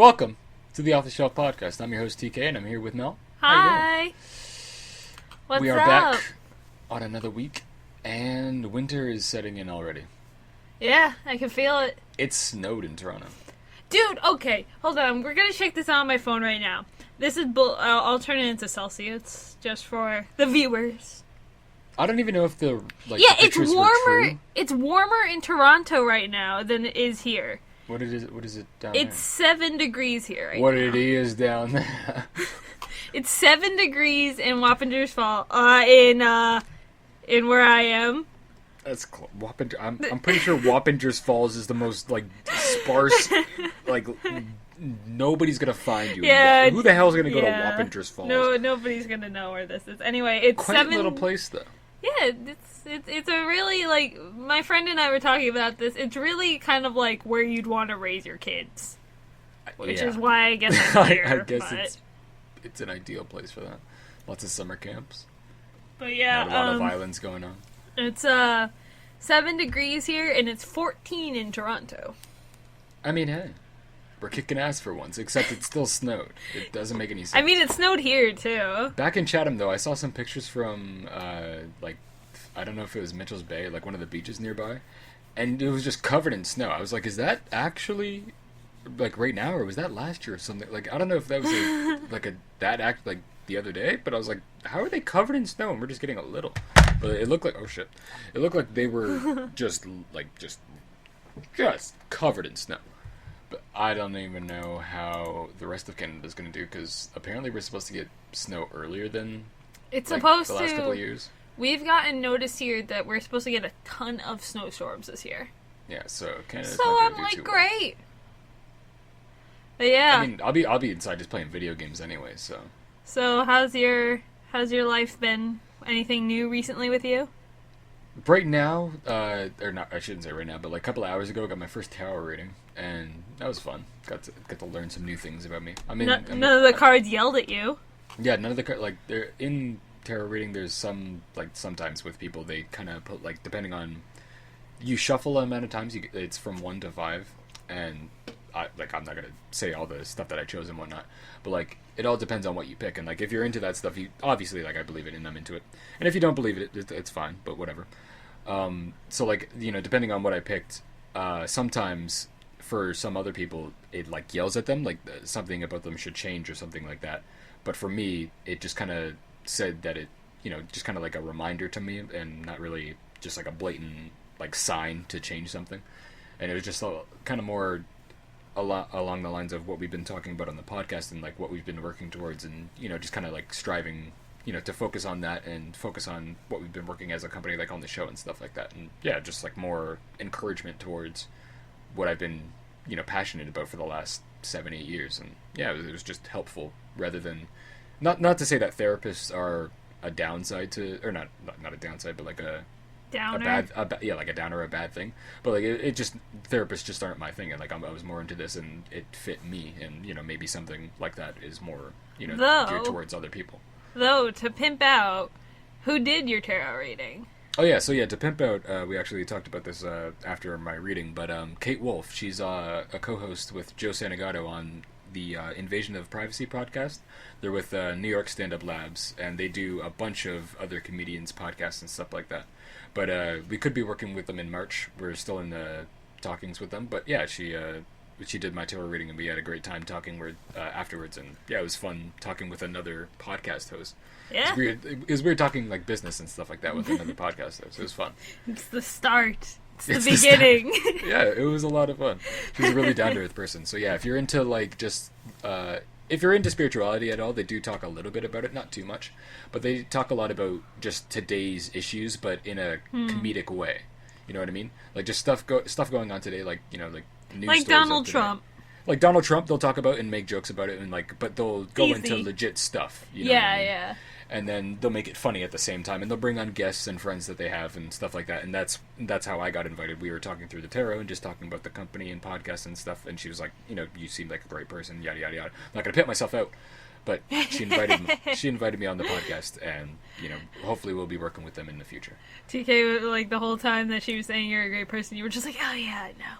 Welcome to the Off the Shelf Podcast. I'm your host TK, and I'm here with Mel. Hi. What's up? We are back on another week, and winter is setting in already. Yeah, I can feel it. It snowed in Toronto. Dude, okay, hold on. We're gonna check this out on my phone right now. This is I'll turn it into Celsius just for the viewers. I don't even know if the yeah, the it's pictures were warmer. true. It's warmer in Toronto right now than it is here. What is it down It's 7 degrees here right What now. it is down there. It's 7 degrees in Wappingers Falls. In where I am. That's Wappinger. I'm pretty sure Wappingers Falls is the most sparse. Nobody's gonna find you. Yeah. Who the hell's gonna go to Yeah. Wappingers Falls? No, nobody's gonna know where this is. Anyway, it's Quite 7. a little place though. Yeah, it's a really, my friend and I were talking about this. It's really kind of like where you'd want to raise your kids, which is why I guess I'm here. I guess it's an ideal place for that. Lots of summer camps. But yeah, Not a lot of islands going on. It's 7 degrees here, and it's 14 in Toronto. I mean, hey, we're kicking ass for once, except it still snowed. It doesn't make any sense. I mean, it snowed here too. Back in Chatham, though, I saw some pictures from, I don't know if it was Mitchell's Bay, one of the beaches nearby, and it was just covered in snow. I was like, is that actually, right now, or was that last year or something? I don't know if that was, the other day, but I was like, how are they covered in snow and we're just getting a little? But it looked like, oh shit, it looked like they were just covered in snow. But I don't even know how the rest of Canada is going to do, because apparently we're supposed to get snow earlier than It's supposed the last to. couple of years. We've gotten notice here that we're supposed to get a ton of snowstorms this year. Yeah, so Canada's So not I'm gonna do too well. great. But yeah. I mean, I'll be inside just playing video games anyway. So how's your life been? Anything new recently with you? Right now, or not, I shouldn't say right now, but a couple of hours ago, I got my first tarot reading, and that was fun. Got to learn some new things about me. I mean, None of the cards yelled at you. Yeah, none of the cards, they're in tarot reading. There's some, sometimes with people, they kind of put, depending on, you shuffle the amount of times, it's from 1 to 5, and I'm not gonna say all the stuff that I chose and whatnot, but it all depends on what you pick, and if you're into that stuff, you obviously I believe it and I'm into it, and if you don't believe it, it's fine, but whatever. So depending on what I picked, sometimes for some other people it yells at them, something about them should change or something like that, but for me it just kind of said that it, just kind of a reminder to me, and not really just a blatant sign to change something, and it was just kind of more along the lines of what we've been talking about on the podcast, and what we've been working towards, and just kind of striving to focus on that and focus on what we've been working as a company on the show and stuff like that, and yeah, just more encouragement towards what I've been passionate about for the last 7-8 years. And yeah, it was just helpful, rather than not to say that therapists are a downside to, or not a downside, but a Downer. A downer, a bad thing. But it just, therapists just aren't my thing, and I was more into this, and it fit me, and maybe something like that is more geared towards other people. Though, to pimp out, who did your tarot reading? Oh yeah, so yeah, to pimp out, we actually talked about this after my reading, but Kate Wolf, she's a co-host with Joe Santagato on the Invasion of Privacy podcast. They're with New York Stand-Up Labs, and they do a bunch of other comedians' podcasts and stuff like that. But we could be working with them in March. We're still in the talkings with them. But yeah, she did my tarot reading, and we had a great time talking afterwards. And yeah, it was fun talking with another podcast host. Yeah. It was weird talking business and stuff like that with another podcast host. It was fun. It's the start. It's the beginning. Yeah, it was a lot of fun. She's a really down-to-earth person. So yeah, if you're into if you're into spirituality at all, they do talk a little bit about it, not too much, but they talk a lot about just today's issues, but in a comedic way. You know what I mean? Just stuff going on today, news stories Donald Trump. Donald Trump, they'll talk about and make jokes about it, and but they'll go Easy. into legit stuff. You know what I mean? Yeah. And then they'll make it funny at the same time, and they'll bring on guests and friends that they have and stuff like that. And that's how I got invited. We were talking through the tarot and just talking about the company and podcasts and stuff. And she was like, you seem like a great person, yada yada yada. I'm not gonna pit myself out, but she invited me on the podcast, and hopefully we'll be working with them in the future. TK, the whole time that she was saying you're a great person, you were just like, oh yeah, I know.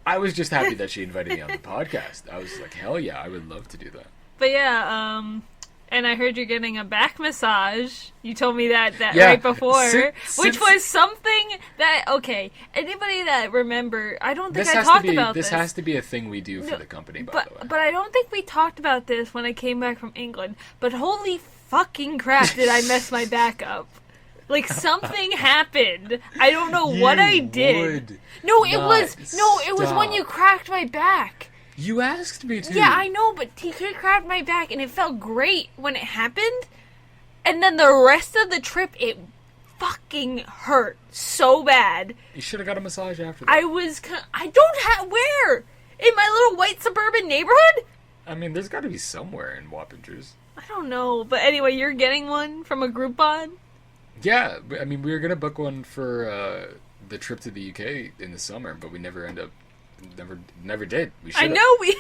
I was just happy that she invited me on the podcast. I was like, hell yeah, I would love to do that. But yeah, and I heard you're getting a back massage. You told me that right before, which was something that, okay, anybody that remember, I don't think I talked about this. This has to be a thing we do for the company, by the way. But I don't think we talked about this when I came back from England. But holy fucking crap, did I mess my back up. Like, something happened. I don't know what I did. It was when you cracked my back. You asked me to. Yeah, I know, but TK cracked my back, and it felt great when it happened. And then the rest of the trip, it fucking hurt so bad. You should have got a massage after that. I don't have, where? In my little white suburban neighborhood? I mean, there's got to be somewhere in Wappingers. I don't know, but anyway, you're getting one from a Groupon? Yeah, I mean, we were going to book one for the trip to the UK in the summer, but we never did. We I know, we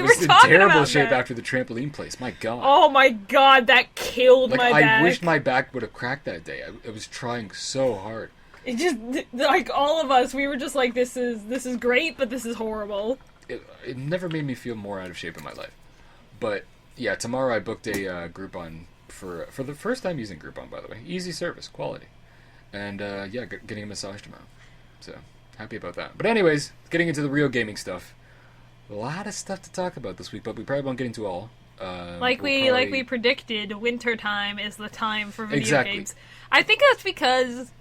were talking about that. I was in terrible shape after the trampoline place, my God. Oh my God, that killed my back. I wish my back would have cracked that day. I was trying so hard. It just, like, all of us, we were just like, this is great, but this is horrible. It never made me feel more out of shape in my life. But, yeah, tomorrow I booked a Groupon for the first time using Groupon, by the way. Easy service, quality. And, yeah, getting a massage tomorrow. So, happy about that. But anyways, getting into the real gaming stuff. A lot of stuff to talk about this week, but we probably won't get into all. Like we predicted, wintertime is the time for video games. I think that's because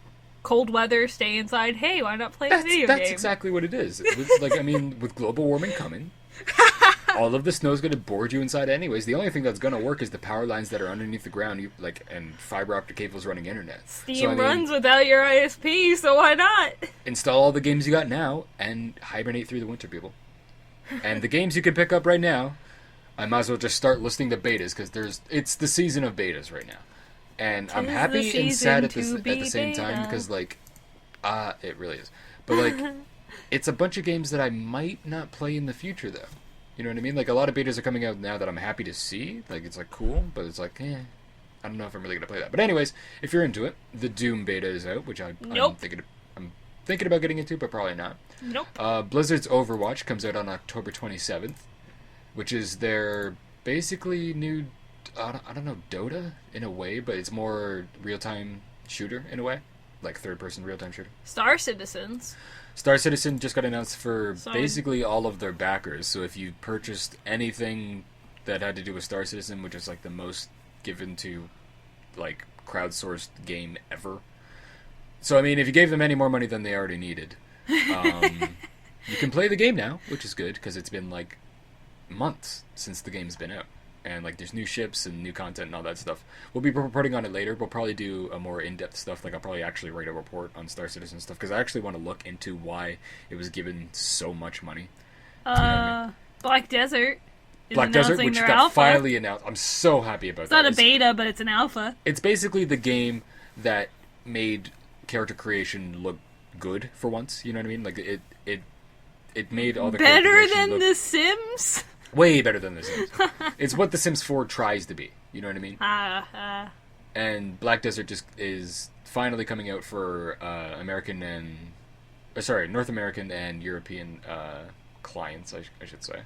cold weather, stay inside. Hey, why not play a video game? That's exactly what it is. With global warming coming, all of the snow's going to board you inside anyways. The only thing that's going to work is the power lines that are underneath the ground, and fiber optic cables running internet. Steam runs without your ISP, so why not? Install all the games you got now and hibernate through the winter, people. And the games you can pick up right now, I might as well just start listing the betas, because it's the season of betas right now. And I'm happy and sad at the same time, because, it really is. But, it's a bunch of games that I might not play in the future, though. You know what I mean? Like, a lot of betas are coming out now that I'm happy to see. Like, it's, cool, but it's I don't know if I'm really going to play that. But anyways, if you're into it, the Doom beta is out, which I'm thinking about getting into, but probably not. Nope. Blizzard's Overwatch comes out on October 27th, which is their basically new, I don't know, Dota in a way, but it's more real-time shooter in a way, like third-person real-time shooter. Star Citizen just got announced for basically all of their backers, so if you purchased anything that had to do with Star Citizen, which is the most given to crowdsourced game ever. So I mean, if you gave them any more money than they already needed, you can play the game now, which is good, because it's been months since the game's been out. And there's new ships and new content and all that stuff. We'll be reporting on it later. We'll probably do a more in-depth stuff. I'll probably actually write a report on Star Citizen stuff, because I actually want to look into why it was given so much money. Black Desert is Black Desert, which got alpha. finally announced. I'm so happy about that. It's not a beta, but it's an alpha. It's basically the game that made character creation look good for once. You know what I mean? It made all the better than The Sims. Way better than The Sims. It's what The Sims 4 tries to be. You know what I mean? And Black Desert just is finally coming out for North American and European clients, I should say.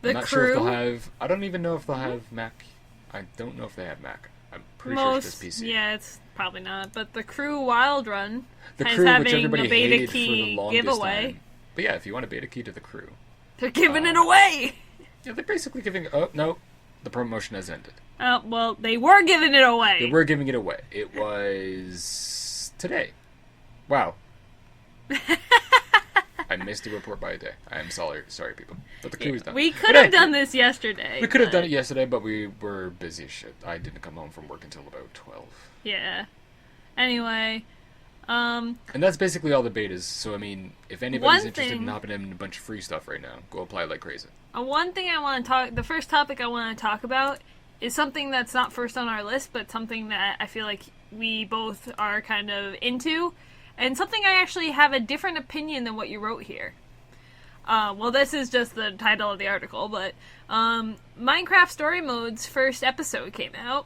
I'm not sure if they'll have. I don't even know if they'll have Mac. I don't know if they have Mac. I'm pretty sure it's just PC. Yeah, it's probably not. But the Crew Wild Run which having everybody a beta hated key for the longest giveaway. time. But yeah, if you want a beta key to the Crew, they're giving it away. Yeah, they're basically giving. Oh no, the promotion has ended. Well, they were giving it away. They were giving it away. It was today. Wow. I missed a report by a day. I am sorry, people. But the Crew is done. We could have done this yesterday. We could have done it yesterday, but we were busy as shit. I didn't come home from work until about 12. Yeah. Anyway, and that's basically all the betas. So I mean, if anybody's interested in hopping in a bunch of free stuff right now, go apply like crazy. One thing I want to talk. The first topic I want to talk about is something that's not first on our list, but something that I feel like we both are kind of into. And something I actually have a different opinion than what you wrote here. Well, this is just the title of the article, but Minecraft Story Mode's first episode came out.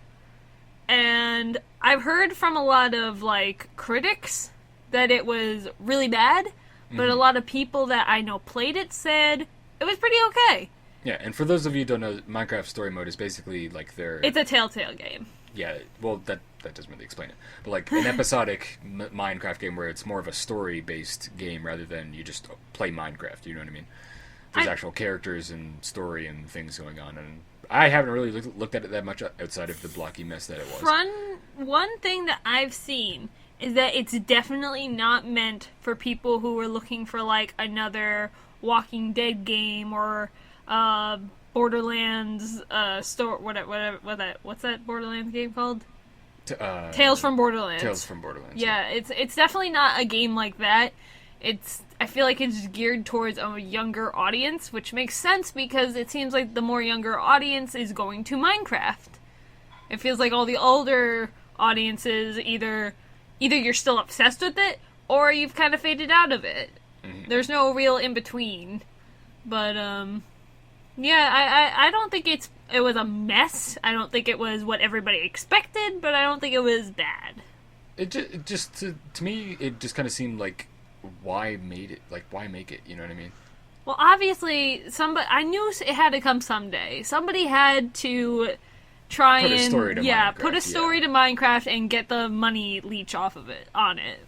And I've heard from a lot of, critics that it was really bad. but a lot of people that I know played it said it was pretty okay. Yeah, and for those of you who don't know, Minecraft Story Mode is basically like It's a Telltale game. Yeah, well, that doesn't really explain it. But like an episodic Minecraft game where it's more of a story-based game rather than you just play Minecraft, you know what I mean? There's actual characters and story and things going on, and I haven't really looked at it that much outside of the blocky mess that it was. One thing that I've seen is that it's definitely not meant for people who are looking for like another Walking Dead game or Borderlands what's that Borderlands game called? Tales from Borderlands. Tales from Borderlands. Yeah, it's definitely not a game like that. I feel like it's geared towards a younger audience, which makes sense because it seems like the more younger audience is going to Minecraft. It feels like all the older audiences either you're still obsessed with it or you've kind of faded out of it. Mm-hmm. There's no real in between. But yeah, I don't think it was a mess. I don't think it was what everybody expected, but I don't think it was bad. It just to me it just kind of seemed like why make it, you know what I mean? Well, obviously I knew it had to come someday. Somebody had to try put a story to Minecraft and get the money leech off of it on it.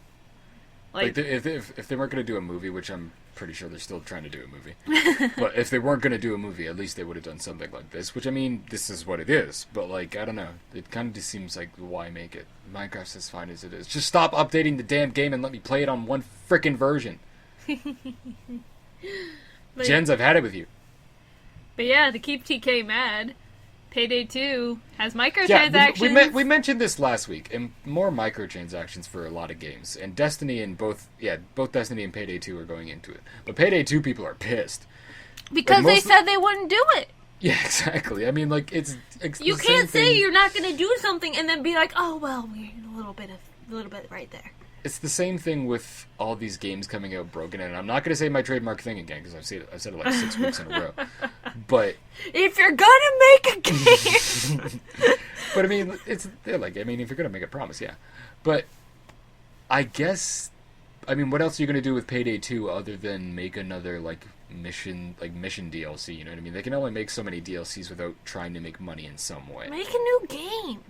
Like if they weren't going to do a movie, which I'm pretty sure they're still trying to do a movie, but if they weren't going to do a movie, at least they would have done something like this. Which I mean, this is what it is. But like, I don't know. It kind of just seems like why make it? Minecraft's as fine as it is. Just stop updating the damn game and let me play it on one frickin' version. Jens, I've had it with you. But yeah, to keep TK mad, Payday 2 has microtransactions. Yeah, we mentioned this last week, and more microtransactions for a lot of games. And Destiny and both Destiny and Payday 2 are going into it. But Payday 2 people are pissed. Because they said they wouldn't do it. Yeah, exactly. I mean, like, it's you can't say you're not going to do something and then be like, oh, well, we're a little bit right there. It's the same thing with all these games coming out broken, and I'm not going to say my trademark thing again because I've said it like 6 weeks in a row. But if you're gonna make a game, but I mean, if you're gonna make a promise, yeah. But I guess, I mean, what else are you gonna do with Payday 2 other than make another mission DLC? You know what I mean? They can only make so many DLCs without trying to make money in some way. Make a new game.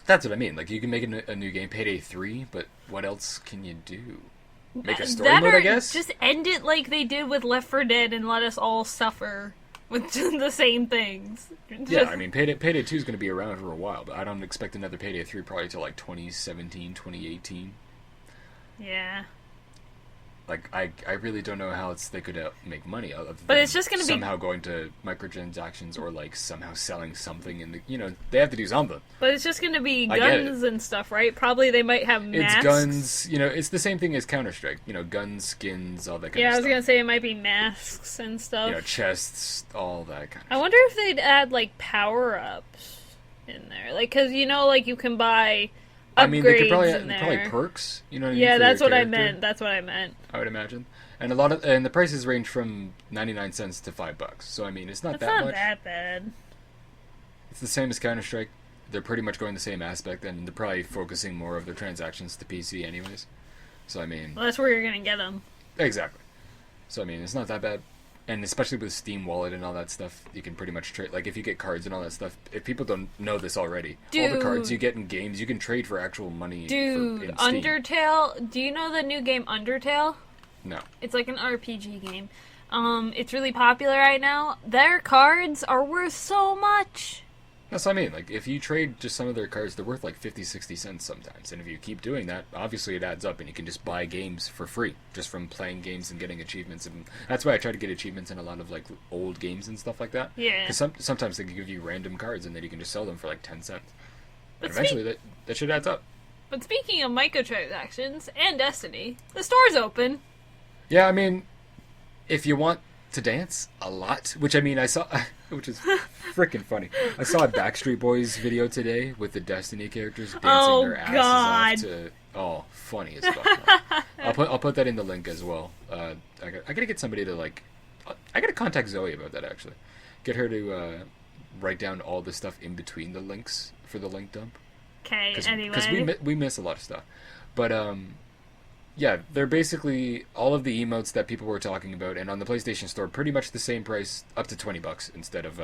That's what I mean. Like, you can make a new game, Payday 3, but what else can you do? Make a story mode, I guess? Just end it like they did with Left 4 Dead and let us all suffer with the same things. Yeah, I mean, Payday 2 is going to be around for a while, but I don't expect another Payday 3 probably till 2017, 2018. Yeah. Like, I really don't know how they could make money other than but it's just going to somehow going to microtransactions or somehow selling something in the they have to do something. But it's just going to be guns and stuff, right? Probably they might have masks. It's guns, it's the same thing as Counter-Strike, guns, skins, all that kind of stuff. Yeah, I was going to say it might be masks and stuff. Chests, all that kind of stuff. I wonder if they'd add power-ups in there. Cuz you can buy upgrades. I mean, they could probably perks, Yeah, that's what I meant. That's what I meant. I would imagine. And the prices range from 99 cents to $5. So I mean, it's not that much. Not that bad. It's the same as Counter-Strike. They're pretty much going the same aspect, and they're probably focusing more of their transactions to PC anyways. So I mean, well, that's where you're going to get them. Exactly. So I mean, it's not that bad. And especially with Steam Wallet and all that stuff, you can pretty much trade. If you get cards and all that stuff, if people don't know this already, all the cards you get in games, you can trade for actual money. Dude, in Steam. Undertale. Do you know the new game Undertale? No. It's like an RPG game. It's really popular right now. Their cards are worth so much. That's what I mean. If you trade just some of their cards, they're worth 50, 60 cents sometimes. And if you keep doing that, obviously it adds up, and you can just buy games for free just from playing games and getting achievements. And that's why I try to get achievements in a lot of old games and stuff like that. Yeah. Because sometimes they can give you random cards, and then you can just sell them for 10 cents. But eventually that shit adds up. But speaking of microtransactions and Destiny, the store's open. Yeah, I mean, if you want to dance a lot, which I mean I saw, which is freaking funny. I saw a Backstreet Boys video today with the Destiny characters dancing their asses off to funny as fuck. I'll put that in the link as well. I gotta get somebody to I gotta contact Zoe about that actually. Get her to write down all the stuff in between the links for the link dump. Okay. Anyway, because we miss a lot of stuff, but Yeah, they're basically all of the emotes that people were talking about, and on the PlayStation Store, pretty much the same price, up to $20 instead of